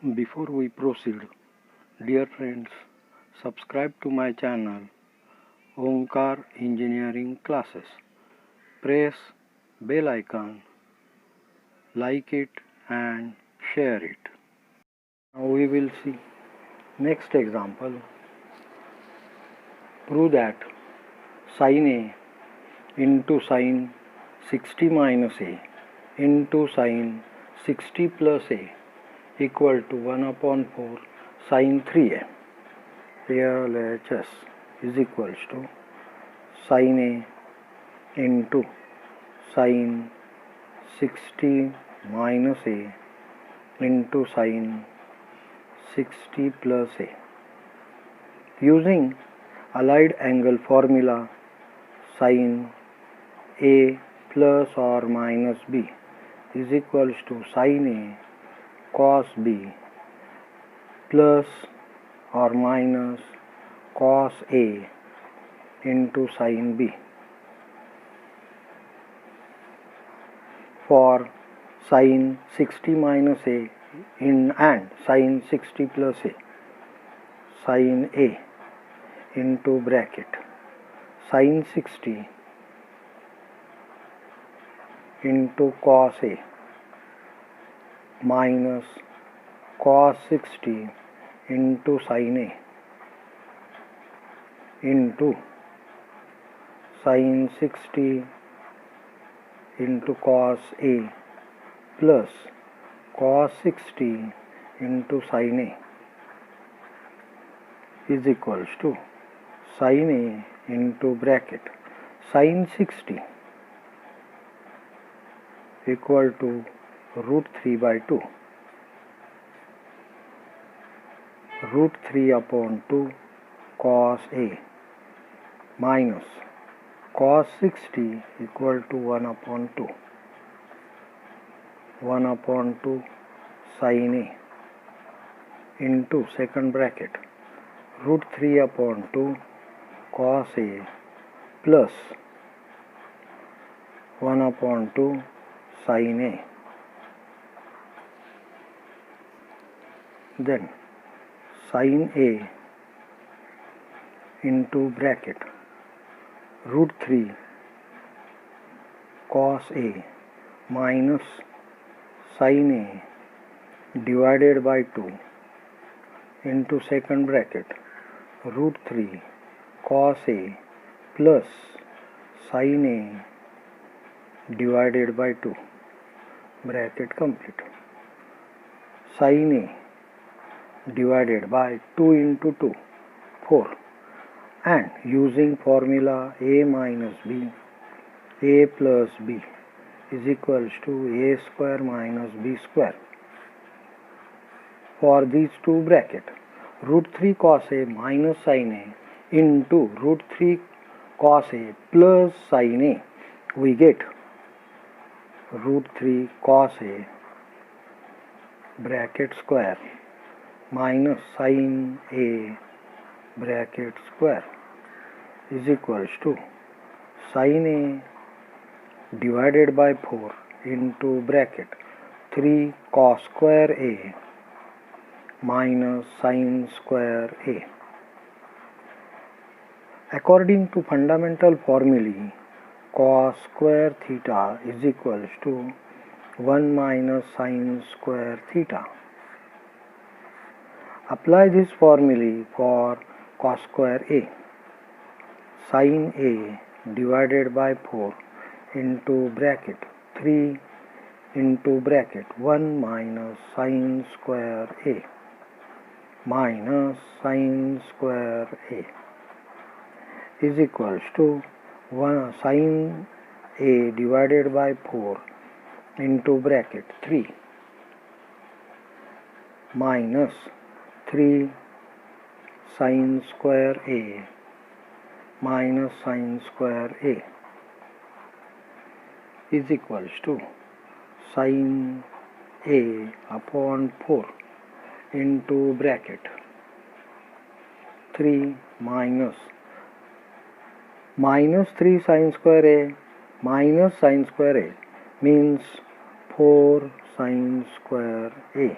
Before we proceed, dear friends, subscribe to my channel Omkar Engineering Classes. Press bell icon, like it and share it. Now we will see next example. Prove that sin A into sin 60 minus A into sin 60 plus A equal to 1 upon 4 sin 3A. LHS is equals to sin A into sin 60 minus A into sin 60 plus A. Using allied angle formula, sin A plus or minus B is equals to sin A cos B plus or minus cos A into sin B. For sin 60 minus A and sin 60 plus A, sin A into bracket sin 60 into cos A minus cos 60 into sin A into sin 60 into cos A plus cos 60 into sin A is equals to sin A into bracket sin 60 equal to root 3 by 2, root 3 upon 2 cos A minus cos 60 equal to 1 upon 2, 1 upon 2 sin A into second bracket root 3 upon 2 cos A plus 1 upon 2 sin A. Then sin A into bracket root 3 cos A minus sin A divided by 2 into second bracket root 3 cos A plus sin A divided by 2, bracket complete. Sin A divided by 2 into 2, 4, and using formula A minus B, A plus B is equals to A square minus B square. For these two bracket, root 3 cos A minus sin A into root 3 cos A plus sin A, we get root 3 cos A bracket square minus sin A bracket square is equals to sin A divided by 4 into bracket 3 cos square A minus sin square A. According to fundamental formulae, cos square theta is equals to 1 minus sin square theta. Apply this formulae for cos square A. Sin A divided by 4 into bracket 3 into bracket 1 minus sin square A minus sin square A is equals to 1 sin A divided by 4 into bracket 3 minus 3 sin square A minus sin square A is equals to sin A upon 4 into bracket 3 minus 3 sin square A minus sin square A means 4 sin square A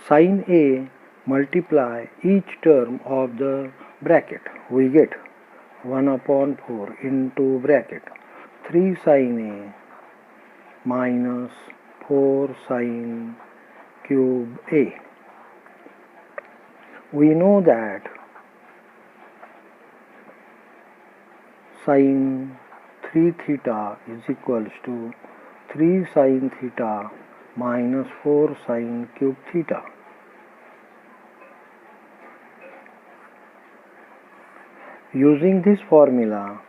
Sin A multiply each term of the bracket. We get 1 upon 4 into bracket 3 sin A minus 4 sin cube A. We know that sin 3 theta is equals to 3 sin theta minus 4 sin cube theta. Using this formula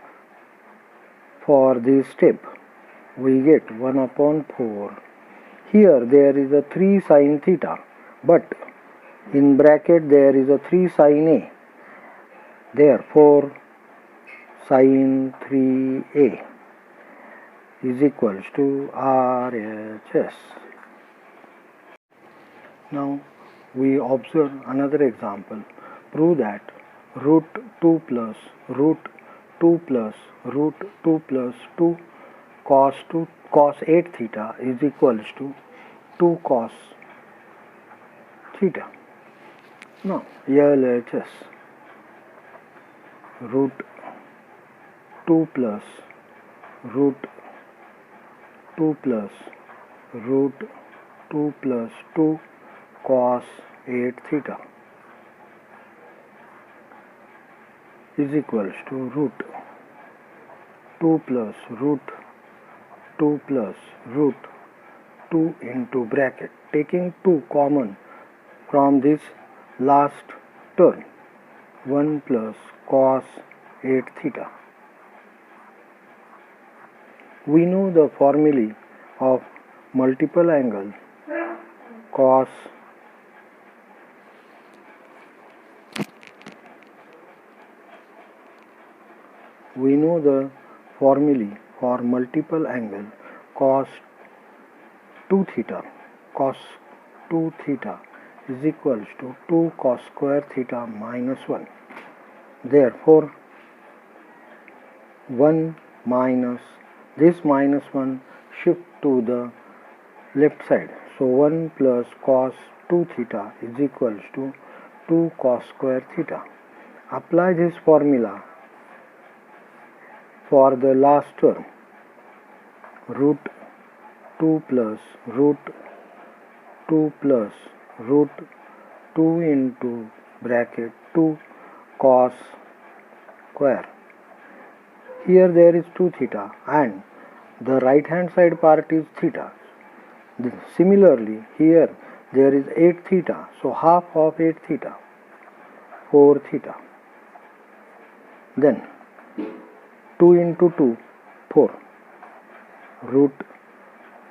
for this step, we get 1 upon 4. Here there is a 3 sin theta, but in bracket there is a 3 sin A. Therefore, sin 3A is equals to RHS. Now we observe another example. Prove that root 2 plus root 2 plus root 2 plus 2 cos 8 theta is equals to 2 cos theta. Now LHS root 2 plus root 2 plus root 2 plus 2 cos 8 theta is equals to root 2 plus root 2 plus root 2 into bracket, taking 2 common from this last term, 1 plus cos 8 theta. We know the formulae of multiple angle cos for multiple angle cos 2 theta. Cos 2 theta is equals to 2 cos square theta minus 1. Therefore, 1 minus this minus 1 shift to the left side. So 1 plus cos 2 theta is equals to 2 cos square theta. Apply this formula for the last term, root 2 plus root 2 plus root 2 into bracket 2 cos square. Here there is 2 theta and the right hand side part is theta. Similarly, here there is 8 theta, so half of 8 theta, 4 theta. Then 2 into 2, 4, root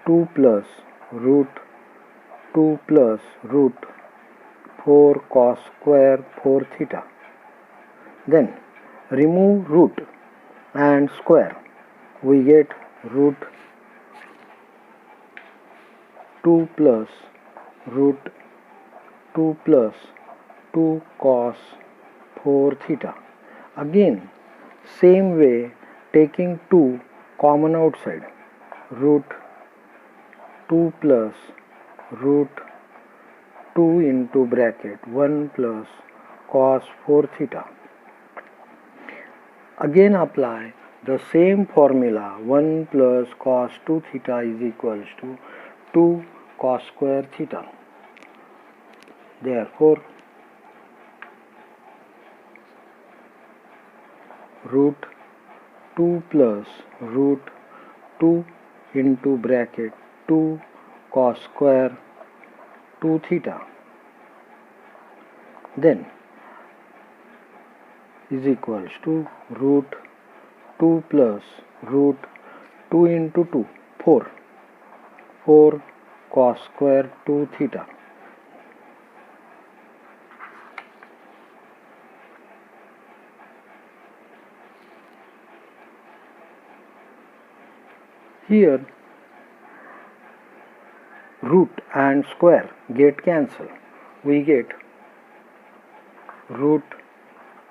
2 plus root 2 plus root 4 cos square 4 theta. Then remove root and square, we get root 2 plus root 2 plus 2 cos 4 theta. Again, same way, taking 2 common outside, root 2 plus root 2 into bracket 1 plus cos 4 theta. Again apply the same formula, 1 plus cos 2 theta is equals to 2 cos square theta. Therefore, root 2 plus root 2 into bracket 2 cos square 2 theta, then is equals to root 2 plus root 2 into 2, 4, 4 cos square 2 theta. Here root and square get cancelled. We get root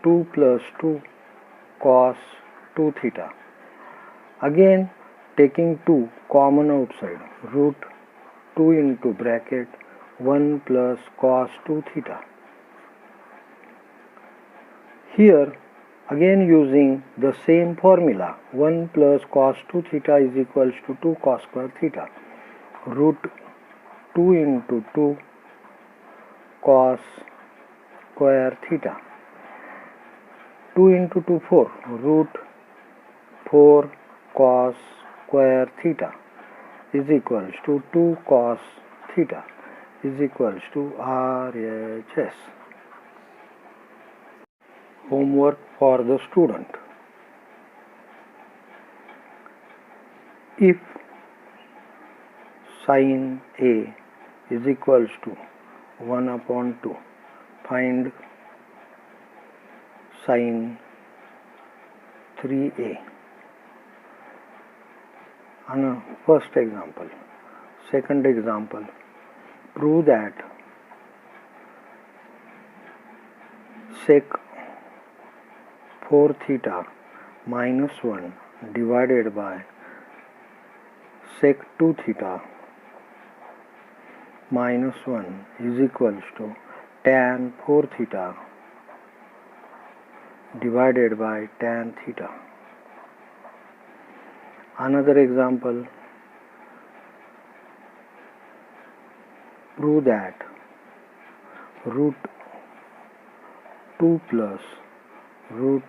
2 plus 2 cos 2 theta. Again taking 2 common outside, root 2 into bracket 1 plus cos 2 theta. Here again using the same formula, 1 plus cos 2 theta is equals to 2 cos square theta. Root 2 into 2 cos square theta. 2 into 2 4, root 4 cos square theta is equals to 2 cos theta is equals to RHS. Homework for the student. If sin A is equals to 1 upon 2, find sin 3A. And first example. Second example, prove that sec 4 theta minus 1 divided by sec 2 theta minus 1 is equals to tan 4 theta divided by tan theta. Another example, prove that root 2 plus root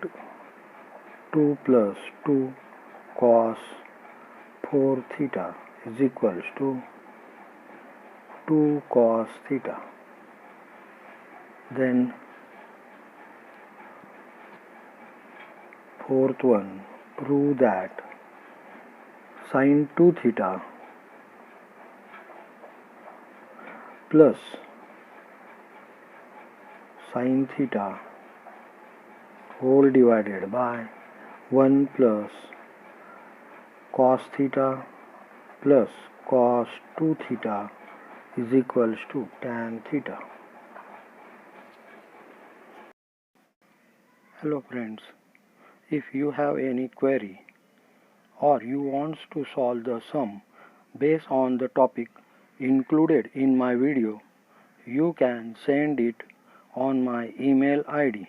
2 plus 2 cos 4 theta is equals to 2 cos theta. Then fourth one, prove that sin 2 theta plus sin theta whole divided by 1 plus cos theta plus cos 2 theta is equals to tan theta. Hello friends, if you have any query or you want to solve the sum based on the topic included in my video, you can send it on my email ID.